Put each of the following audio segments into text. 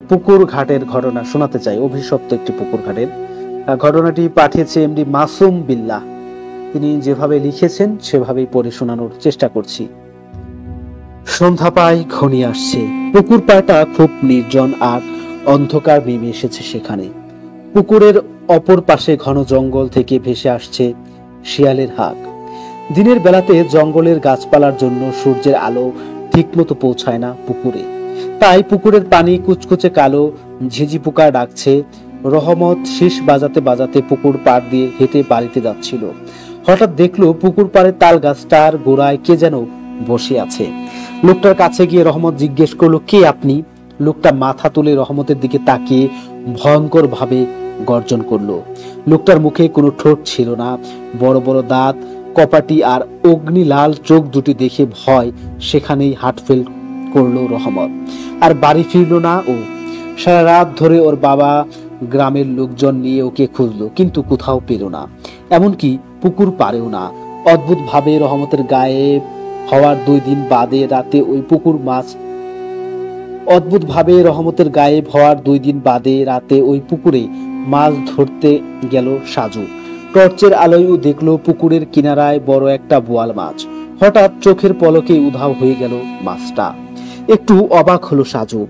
পুকুর ঘাটের ঘটনা শোনাতে চাই, অভিশপ্ত একটি পুকুর ঘাটের ঘটনাটি পাঠিয়েছে এমডি মাসুম বিল্লাহ। তিনি যেভাবে লিখেছেন সেভাবেই পড়ে শোনানোর চেষ্টা করছি। সন্ধ্যা পায় ঘনিয়ে আসছে, পুকুর পাড়টা খুব নির্জন আর অন্ধকার নেমে এসেছে সেখানে। পুকুরের অপর পাশে ঘন জঙ্গল থেকে ভেসে আসছে শিয়ালের হাঁক। দিনের বেলাতে জঙ্গলের গাছপালার জন্য সূর্যের আলো ঠিকমতো পৌঁছায় না পুকুরে, তাই পুকুরের পানি কুচকুচে কালো। ঝিঝি পোকা ডাকছে। রহমত শীষ বাজাতে বাজাতে পুকুর পাড় দিয়ে হেঁটে বাড়িতে যাচ্ছিল। হঠাৎ দেখলো পুকুর পাড়ে তাল গাছটার গোড়ায় কে যেন বসে আছে। লোকটার কাছে গিয়ে রহমত জিজ্ঞেস করলো, কে আপনি? লোকটা মাথা তুলে রহমতের দিকে তাকিয়ে ভয়ঙ্কর ভাবে গর্জন করলো। লোকটার মুখে কোনো ঠোঁট ছিল না, বড় বড় দাঁত, কপাটি আর অগ্নি লাল চোখ দুটি দেখে ভয় সেখানেই হার্ট ফেল করলো রহমত। আর বাড়ি ফিরলো না ও। সারা রাত ধরে ওর বাবা গ্রামের লোকজন নিয়ে ওকে খুঁজলো, কিন্তু কোথাও পেল না, এমনকি পুকুর পাড়েও না। অদ্ভুত ভাবে রহমতের গায়েব হওয়ার 2 দিন বাদে রাতে ওই পুকুর মাছ ওই পুকুরে মাছ ধরতে গেল সাজু। টর্চের আলোয় দেখলো পুকুরের কিনারায় বড় একটা বোয়াল মাছ। হঠাৎ চোখের পলকে উধাও হয়ে গেল মাছটা। একটু অবাক হলো সাজু।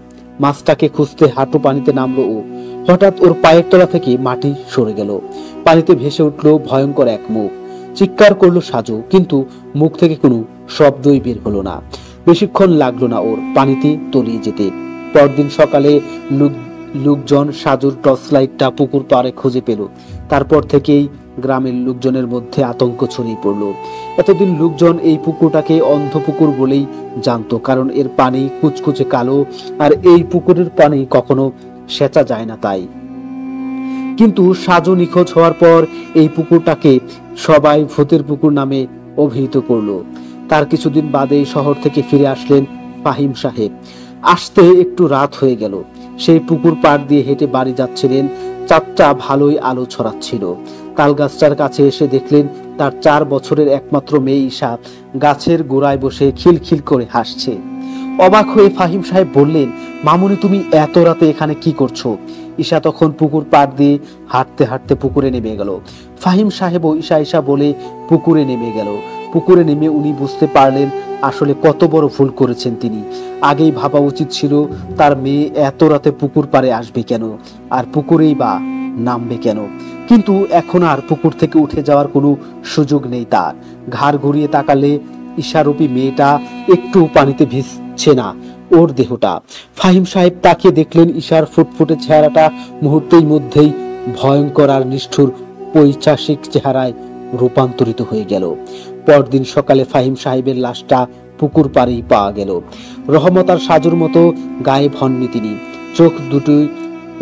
মাছটাকে খুঁজতে হাঁটু পানিতে নামলো ও। হঠাৎ ওর পায়ের তলা থেকে মাটি সরে গেল। পানিতে ভেসে উঠলো ভয়ঙ্কর এক মুখ। চিৎকার করলো সাজু, কিন্তু মুখ থেকে কোনো শব্দই বের হলো না। বেশিক্ষণ লাগলো না ওর পানিতে তলিয়ে যেতে। পরদিন সকালে লোকজন সাজুর টর্চ লাইটটা পুকুর পাড়ে খুঁজে পেল। তারপর থেকেই গ্রামের লোকজনের মধ্যে আতঙ্ক ছড়িয়ে পড়লো। এতদিন লোকজন এই পুকুরটাকে অন্ধ পুকুর বলেই জানতো, কারণ এর পানি কুচকুচে কালো আর এই পুকুরের পানি কখনো সেচা যায় না তাই। কিন্তু সাজু নিখোঁজ হওয়ার পর এই পুকুরটাকে সবাই ভূতের পুকুর নামে অভিহিত করলো। তার কিছুদিন বাদে শহর থেকে ফিরে আসলেন ফাহিম সাহেব। আসতে একটু রাত হয়ে গেল। সেই পুকুর পাড় দিয়ে হেঁটে বাড়ি যাচ্ছিলেন। চাঁদটা ভালোই আলো ছড়াচ্ছিল। তাল গাছটার কাছে এসে দেখলেন তার 4 বছরের একমাত্র মেয়ে ঈশা গাছের গোড়ায় বসে খিলখিল করে হাসছে। অবাক হয়ে ফাহিম সাহেব বললেন, মামুনি, তুমি এত রাতে এখানে কি করছো? ঈশা তখন পুকুর পাড় দিয়ে হাঁটতে হাঁটতে পুকুরে নেমে গেল। ফাহিম সাহেবও ঈশা ঈশা বলে পুকুরে নেমে গেল। পুকুরে নেমে উনি বুঝতে পারলেন আসলে কত বড় ভুল করেছেন তিনি। আগেই ভাবা উচিত ছিল তার মেয়ে এত রাতে পুকুর পাড়ে আসবে কেন, আর পুকুরেই বা নামবে কেন। কিন্তু এখন আর পুকুর থেকে উঠে যাওয়ার কোনো সুযোগ নেই তার। ঘাড় ঘুরিয়ে তাকালে ঈশারূপী মেয়েটা একটু পানিতে ভিজছে না ওর দেহটা। ফাহিম সাহেব তাকিয়ে দেখলেন ঈশার ফুটফুটে চেহারাটা মুহূর্তের মধ্যেই ভয়ঙ্কর আর নিষ্ঠুর পৈশাচিক চেহারায় রূপান্তরিত হয়ে গেল। পরদিন সকালে ফাহিম সাহেবের লাশটা পুকুর পাড়েই পাওয়া গেল। রহমত আর সাজুর মতো গায়েব হননি তিনি। চোখ দুটোই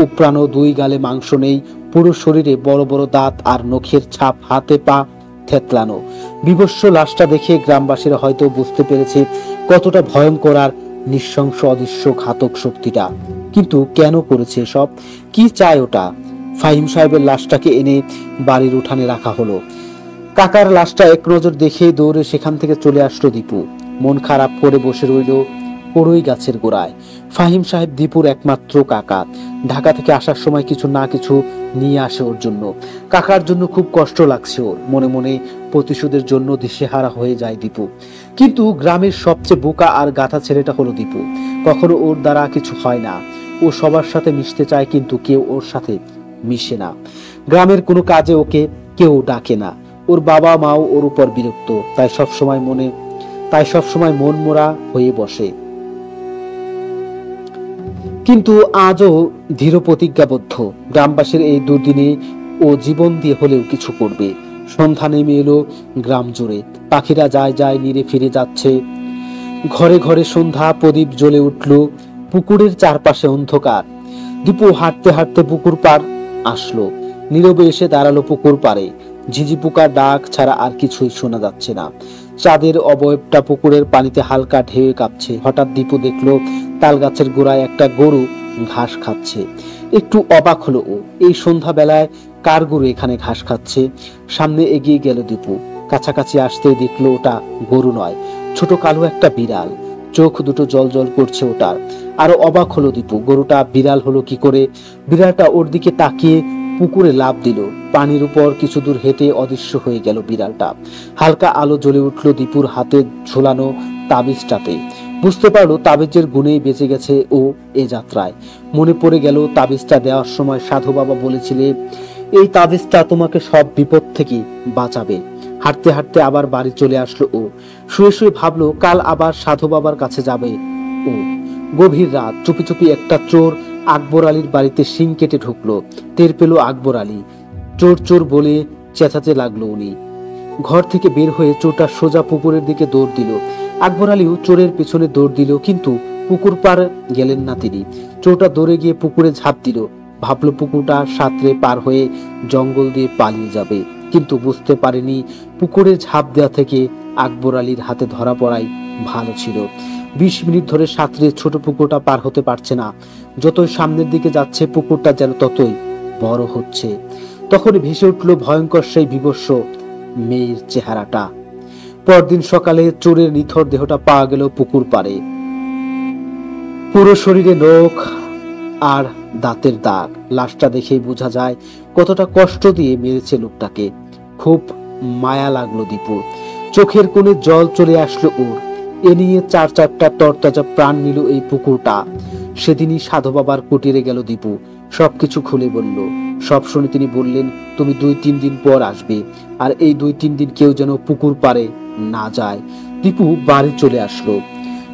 উপড়ানো, 2 গালে মাংস নেই, পুরো শরীরে বড় বড় দাঁত আর নখের ছাপ, হাতে পা থেতলানো। বিভৎস লাশটা দেখে গ্রামবাসীরা হয়তো বুঝতে পেরেছে কতটা ভয়ঙ্কর আর নৃশংস অদৃশ্য ঘাতক শক্তিটা। কিন্তু কেন করেছে সব? কি চায় ওটা? ফাহিম সাহেবের লাশটাকে এনে বাড়ির উঠানে রাখা হলো। কাকার লাশটা এক নজর দেখে দৌড়ে সেখান থেকে চলে আসলো দীপু। মন খারাপ করে বসে রইল বড়ই গাছের গোড়ায়। ফাহিম সাহেব দীপুর একমাত্র কাকা। ঢাকা থেকে আসার সময় কিছু না কিছু নিয়ে আসে ওর জন্য। কাকার জন্য খুব কষ্ট লাগছে ওর। মনে মনে প্রতিশোধের জন্য দিশেহারা হয়ে যায় দীপু। কিন্তু গ্রামের সবচেয়ে বোকা আর গাধা ছেলেটা হলো দীপু। কখনো ওর দ্বারা কিছু হয় না। ও সবার সাথে মিশতে চায়, কিন্তু কেউ ওর সাথে মিশে না। গ্রামের কোনো কাজে ওকে কেউ ডাকে না। ওর বাবা মাও ওর উপর বিরক্ত, তাই সবসময় মন মোরা হয়ে বসে। কিন্তু আজও দৃঢ় প্রতিজ্ঞাবদ্ধ। গ্রামবাসীর এই দুর্দিনে ও জীবন দিয়ে হলেও কিছু করবে। সন্ধ্যা নেমে এলো গ্রাম জুড়ে। পাখিরা যায় যায় নিরে ফিরে যাচ্ছে। ঘরে ঘরে সন্ধ্যা প্রদীপ জ্বলে উঠল। পুকুরের চারপাশে অন্ধকার। দীপু হাঁটতে হাঁটতে পুকুর পাড় আসলো। নীরবে এসে দাঁড়ালো পুকুর পাড়ে। ঝিঝি পোকার ডাক ছাড়া আর কিছুই শোনা যাচ্ছে না। চাঁদের অবয়বটা পুকুরের পানিতে হালকা ঢেউয়ে কাঁপছে। হঠাৎ দীপু দেখলো তাল গাছের গোড়ায় একটা গরু ঘাস খাচ্ছে। একটু অবাক হলো ও। এই সন্ধ্যা বেলায় কার গরু এখানে ঘাস খাচ্ছে? সামনে এগিয়ে গেল দীপু। কাছাকাছি আসতেই দেখলো ওটা গরু নয়, ছোট কালো একটা বিড়াল। চোখ দুটো জল জল করছে ওটার। আরো অবাক হলো দীপু, গরুটা বিড়াল হলো কি করে? বিড়ালটা ওর দিকে তাকিয়ে পুকুরে লাফ দিল। পানির উপর কিছু দূর হেঁটে অদৃশ্য হয়ে গেল বিড়ালটা। হালকা আলো জ্বলে উঠলো দীপুর হাতে ঝোলানো তাবিজটাতে। বুঝতে পারলো তাবিজের গুণেই বেঁচে গেছে ও এ যাত্রায়। মনে পড়ে গেল তাবিজটা দেওয়ার সময় সাধু বাবা বলেছিলেন, এই তাবিজটা তোমাকে সব বিপদ থেকে বাঁচাবে। হাঁটতে হাঁটতে আবার বাড়ি চলে আসলো ও। শুয়ে শুয়ে ভাবলো কাল আবার সাধু বাবার কাছে যাবে ও। গভীর রাত, চুপি চুপি একটা চোর আকবর আলীর বাড়িতে শিং কেটে ঢুকলো। টের পেল আকবর আলী। চোর চোর বলে চেঁচাতে লাগলো উনি। ঘর থেকে বের হয়ে চোরটা সোজা পুকুরের দিকে দৌড় দিল। আকবর আলীও চোরের পেছনে দৌড় দিল, কিন্তু পুকুর পার গেলেন না তিনি। চোরটা দৌড়ে গিয়ে পুকুরে ঝাঁপ দিল। ভাবলো পুকুরটা সাঁতরে পার হয়ে জঙ্গল দিয়ে পালিয়ে যাবে, কিন্তু বুঝতে পারেনি পুকুরে ঝাঁপ দেওয়া থেকে আকবর আলীর হাতে ধরা পড়াই ভালো ছিল। 20 মিনিট ধরে সাঁতরে ছোট পুকুরটা পার হতে পারছে না। যতই সামনের দিকে যাচ্ছে পুকুরটা যেন ততই বড় হচ্ছে। তখনই ভেসে উঠল ভয়ঙ্কর সেই বিবস্ত্র মেয়ের চেহারাটা। পরদিন সকালে চোরের নিথর দেহটা পাওয়া গেল পুকুর পাড়ে। পুরো শরীরে নখ আর দাঁতের দাগ। লাশটা দেখেই বোঝা যায় কতটা কষ্ট দিয়ে মেরেছে লোকটাকে। খুব মায়া লাগলো দীপুর। চোখের কোণে জল চলে আসলো ওর। এ নিয়ে চার চারটা তরতাজা প্রাণ নিল এই পুকুরটা। সেদিনই সাধু বাবার কুটিরে গেল দীপু। সবকিছু খুলে বলল। সব শুনে তিনি বললেন, তুমি 2-3 দিন পর আসবে, আর এই 2-3 দিন কেউ যেন পুকুর পারে না যায়। দীপু বাড়ি চলে আসলো।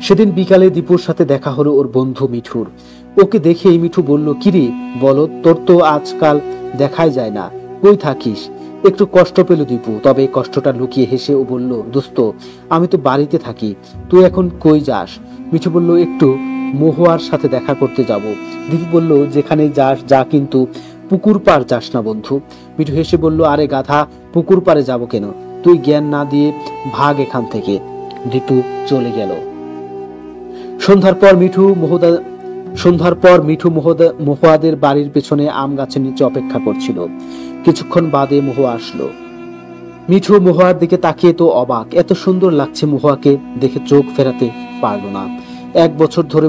সেদিন বিকালে দীপুর সাথে দেখা হলো ওর বন্ধু মিঠুর। ওকে দেখেই মিঠু বলল, কিরে বলো, তোর তো আজকাল দেখাই যায় না, কই থাকিস? একটু কষ্ট পেল দীপু, তবে কষ্টটা লুকিয়ে হেসে ও বলল, দোস্ত আমি তো বাড়িতে থাকি, তুই এখন কই যাস? মিঠু বলল, একটু মহুয়ার সাথে দেখা করতে যাব। দীপু বলল, যেখানে যাস যা, কিন্তু পুকুর পার যাস না বন্ধু। মিঠু হেসে বলল, আরে গাধা, পুকুর পারে যাব কেন? তুই জ্ঞান না দিয়ে ভাগ এখান থেকে। দীপু চলে গেল। সন্ধ্যার পর মিঠু মহুয়াদের বাড়ির পেছনে আম গাছের নিচে অপেক্ষা করছিল। কিছুক্ষণ বাদে মহুয়া আসলো। মিঠু মহুয়ার দিকে তাকিয়ে তো অবাক। এত সুন্দর লাগছে মহুয়াকে দেখে চোখ ফেরাতে পারল না। 1 বছর ধরে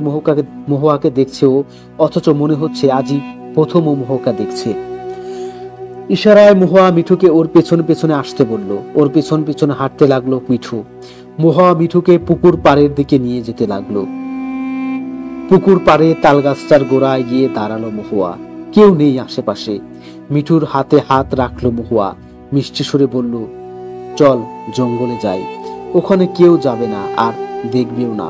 মহুয়াকে দেখছে ও, অথচ মনে হচ্ছে আজই প্রথম ও মহুয়াকে দেখছে। ইশারায় মহুয়া মিঠুকে ওর পেছনে পেছনে আসতে বলল। ওর পেছন পেছনে হাঁটতে লাগলো মিঠু। মহুয়া মিঠুকে পুকুর পাড়ের দিকে নিয়ে যেতে লাগলো। পুকুর পাড়ে তালগাছটার গোড়ায় গিয়ে দাঁড়ালো মহুয়া। কেউ নেই আশেপাশে। মিঠুর হাতে হাত রাখলো মহুয়া। মিষ্টি সুরে বলল, চল জঙ্গলে যাই, ওখানে কেউ যাবে না আর দেখবেও না।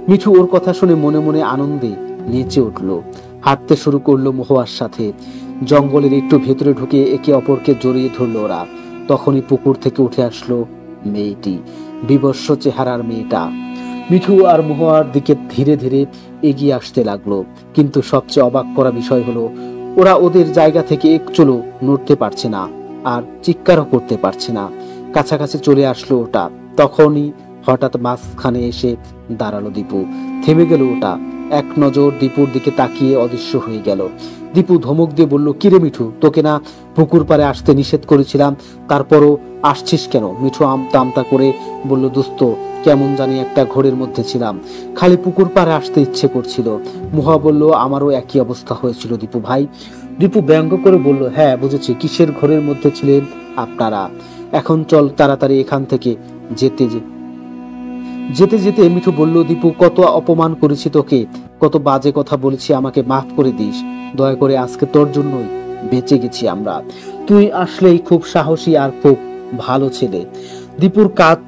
মিঠু ওর কথা শুনে মনে মনে আনন্দে নেচে উঠলো। হাঁটতে শুরু করলো মহুয়ার সাথে। জঙ্গলের একটু ভেতরে ঢুকে একে অপরকে জড়িয়ে ধরলো ওরা। তখনই পুকুর থেকে উঠে আসলো মেয়েটি, বিবস্ত্র চেহারার মেয়েটা। মিঠু আর মহুয়ার দিকে ধীরে ধীরে এগিয়ে আসতে লাগলো। কিন্তু সবচেয়ে অবাক করা বিষয় হলো, ওরা ওদের জায়গা থেকে একচুলও নড়তে পারছে না, আর চিৎকারও করতে পারছে না। কাছাকাছি চলে আসলো ওটা। তখনই হঠাৎ মাঝখানে এসে দাঁড়ালো দীপু। থেমে গেল ওটা। এক নজর দীপুর দিকে তাকিয়ে অদৃশ্য হয়ে গেল। দীপু ধমক দিয়ে বলল, কিরে মিঠু, তোকে না পুকুর পাড়ে আসতে নিষেধ করেছিলাম, তারপরও আসছিস কেন? মিঠু আমতা আমতা করে বলল, দোস্ত কেমন জানি একটা ঘোরের মধ্যে ছিলাম, খালি পুকুর পাড়ে আসতে ইচ্ছে করছিল। মুহা বলল, আমারও একই অবস্থা হয়েছিল দীপু ভাই। দীপু ব্যঙ্গ করে বলল, হ্যাঁ বুঝেছি, কিসের ঘোরের মধ্যে ছিলেন আপনারা? এখন চল তাড়াতাড়ি এখান থেকে যেতে যেতে মিঠু বলল, দীপু কত অপমান করেছি তোকে, কত বাজে কথা বলেছি, আমাকে মাফ করে দিস দয়া করে, আজকে তোর জন্যই বেঁচে গেছি আমরা। তুই আসলেই খুব সাহসী আর খুব ভালো ছেলে। দীপুর কাঁধ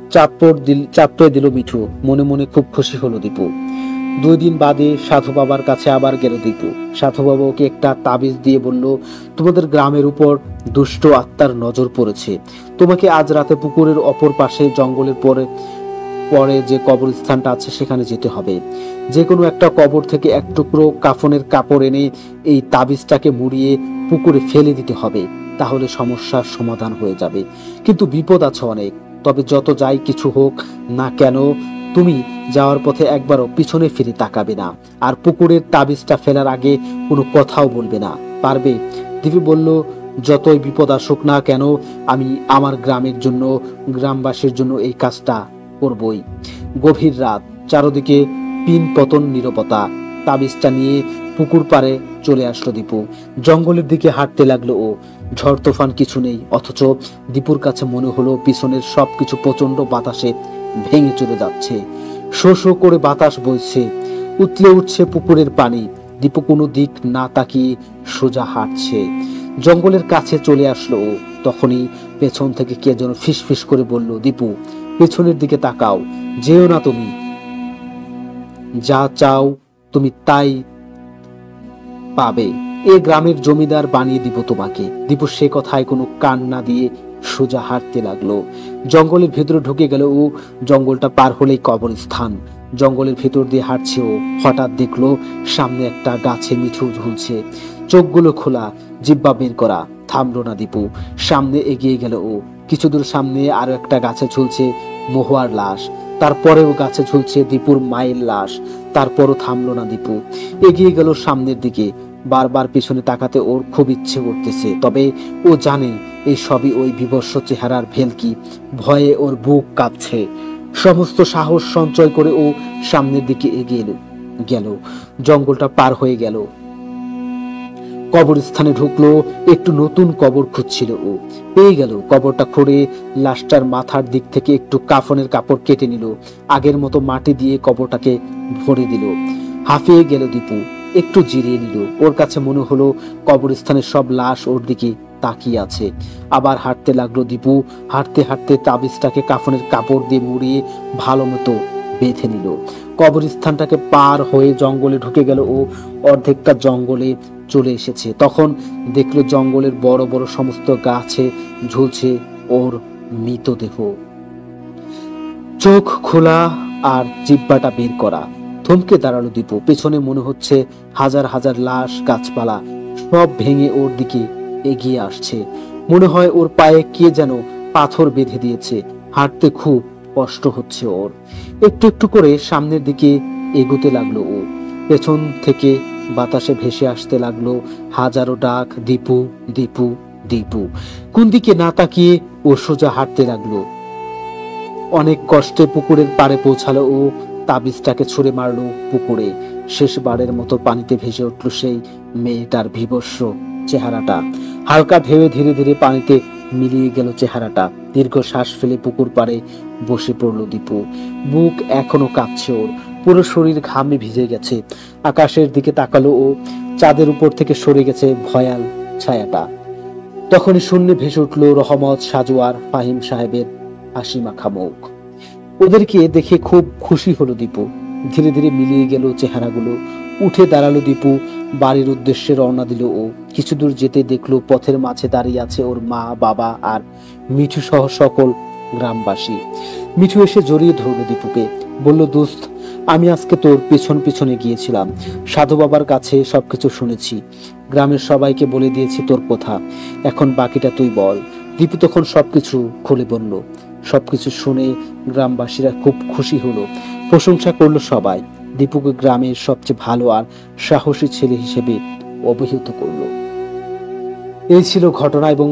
চাপড়ে দিল মিঠু। মনে মনে খুব খুশি হলো দীপু। 2 দিন বাদে সাধু বাবার কাছে আবার গেল দীপু। সাধু বাবা ওকে একটা তাবিজ দিয়ে বলল, তোমাদের গ্রামের উপর দুষ্ট আত্মার নজর পড়েছে, তোমাকে আজ রাতে পুকুরের অপর পাশে জঙ্গলের পরে যে কবরস্থানটা আছে সেখানে যেতে হবে। যে কোনো একটা কবর থেকে এক টুকরো কাফনের কাপড় এনে এই তাবিজটাকে মুড়িয়ে পুকুরে ফেলে দিতে হবে, তাহলে সমস্যার সমাধান হয়ে যাবে। কিন্তু বিপদ আছে অনেক। তবে যত যাই কিছু হোক না কেন, তুমি যাওয়ার পথে একবারও পিছনে ফিরে তাকাবে না, আর পুকুরের তাবিজটা ফেলার আগে কোনো কথাও বলবে না, পারবে? দিবি বলল, যতই বিপদ আসুক না কেন, আমি আমার গ্রামের জন্য, গ্রামবাসীর জন্য এই কাজটা করবই। গভীর রাত, চারদিকে পিন পতন নীরবতা। তাবিজটা নিয়ে পুকুর পাড়ে চলে আসলো দীপু। জঙ্গলের দিকে হাঁটতে লাগলো ও। ঝড় তুফান কিছু নেই, অথচ দীপুর কাছে মনে হলো পিছনের সবকিছু প্রচন্ড বাতাসে ভেঙে চলে যাচ্ছে। শো শো করে বাতাস বইছে, উতলে উঠছে পুকুরের পানি। দীপু কোনো দিক না তাকিয়ে সোজা হাঁটছে। জঙ্গলের কাছে চলে আসলো ও। তখনই পেছন থেকে কে যেন ফিস ফিস করে বলল, দীপু পেছনের দিকে তাকাও, যেও না তুমি, যা চাও তুমি তাই পাবে, এ গ্রামের জমিদার বানিয়ে দিব তোমাকে। দীপু সে কথায় কোনো কান না দিয়ে সোজা হাঁটতে লাগলো। জঙ্গলের ভেতরে ঢুকে গেল ও। জঙ্গলটা পার হলেই কবরস্থান। জঙ্গলের ভেতর দিয়ে হাঁটছে ও। হঠাৎ দেখলো সামনে একটা গাছে মিঠু ঝুলছে, চোখগুলো খোলা, জিব্বা বের করা। থামলো না দীপু, সামনে এগিয়ে গেল ও। কিছু দূর সামনে আরো একটা গাছে ঝুলছে মহুয়ার লাশ, তারপরেও গাছে ঝুলছে দীপুর মায়ের লাশ। তারপরও থামলো না দীপু, এগিয়ে গেল সামনের দিকে। বারবার পিছনে তাকাতে ওর খুব ইচ্ছে করতেছে, তবে ও জানে এই সবই ওই বিভৎস চেহারার ভেলকি। ভয়ে ওর বুক কাঁপছে। সমস্ত সাহস সঞ্চয় করে ও সামনের দিকে এগিয়ে গেল। জঙ্গলটা পার হয়ে গেল, কবরস্থানে ঢুকলো। একটু নতুন কবর খুঁজছিল ও। পেয়ে গেল। কবরটা খুঁড়ে লাশটার মাথার দিক থেকে একটু কাফনের কাপড় কেটে নিল। আগের মতো মাটি দিয়ে কবরটাকে ভরে দিল। হাঁফিয়ে গেল দীপু, একটু জিরিয়ে নিল। ওর কাছে মনে হলো কবরস্থানের সব লাশ ওর দিকে তাকিয়ে আছে। আবার হাঁটতে লাগলো দীপু। হাঁটতে হাঁটতে তাবিজটাকে কাফনের কাপড় দিয়ে মুড়িয়ে ভালো মতো বেঁধে নিল। কবরস্থানটাকে পার হয়ে জঙ্গলে ঢুকে গেল ও। অর্ধেকটা জঙ্গলে চলে এসেছে। তখন দেখলো জঙ্গলের বড় বড় সমস্ত গাছে ঝুলছে ওর মৃতদেহ, চোখ খোলা আর জিব্বাটা বের করা। থমকে দাঁড়ালো দীপু। পেছনে মনে হচ্ছে হাজার হাজার লাশ, গাছপালা সব ভেঙে ওর দিকে এগিয়ে আসছে। মনে হয় ওর পায়ে কে যেন পাথর বেঁধে দিয়েছে। হাঁটতে খুব কষ্ট হচ্ছে ওর। একটু একটু করে সামনের দিকে এগোতে লাগলো ও। পেছন থেকে বাতাসে ভেসে আসতে লাগলো হাজারো ডাক, দীপু দীপু দীপু। কোন দিকে না তাকিয়ে ও সোজা হাঁটতে লাগলো। অনেক কষ্টে পুকুরের পাড়ে পৌঁছালো ও। তাবিজটাকে ছুঁড়ে মারলো পুকুরে। শেষবারের মতো পানিতে ভেসে উঠল সেই মেয়েটার বিভৎস চেহারাটা। হালকা ঢেউয়ে ধীরে ধীরে পানিতে মিলিয়ে গেল চেহারাটা। দীর্ঘ শ্বাস ফেলে পুকুর পাড়ে বসে পড়লো দীপু। বুক এখনো কাঁপছে ওর, পুরো শরীর ঘামে ভিজে গেছে। আকাশের দিকে তাকালো ও। চাঁদের উপর থেকে সরে গেছে ভয়াল ছায়াটা। তখনই শূন্যে ভেসে উঠল রহমত, সাজু আর ফাহিম সাহেবের হাসি মাখা মুখ। ওদেরকে দেখে খুব খুশি হলো দীপু। ধীরে ধীরে মিলিয়ে গেল চেহারাগুলো। উঠে দাঁড়ালো দীপু। বাড়ির উদ্দেশ্যে রওনা দিল ও। কিছু দূর যেতে দেখলো পথের মাঝে দাঁড়িয়ে আছে ওর মা, বাবা আর মিঠু সহ সকল গ্রামবাসী। মিঠু এসে জড়িয়ে ধরলো দীপুকে, বলল, দোস্ত, আমি আজকে তোর পেছন পিছনে গিয়েছিলাম। সাধু বাবার কাছে সবকিছু শুনেছি। গ্রামের সবাইকে বলে দিয়েছি তোর কথা। এখন বাকিটা তুই বল। দীপু তখন সবকিছু খুলে বলল। সবকিছু শুনে গ্রামবাসীরা খুব খুশি হলো, প্রশংসা করলো সবাই। দীপুকে গ্রামের সবচেয়ে ভালো আর সাহসী ছেলে হিসেবে অভিহিত করলো। এই ছিল ঘটনা এবং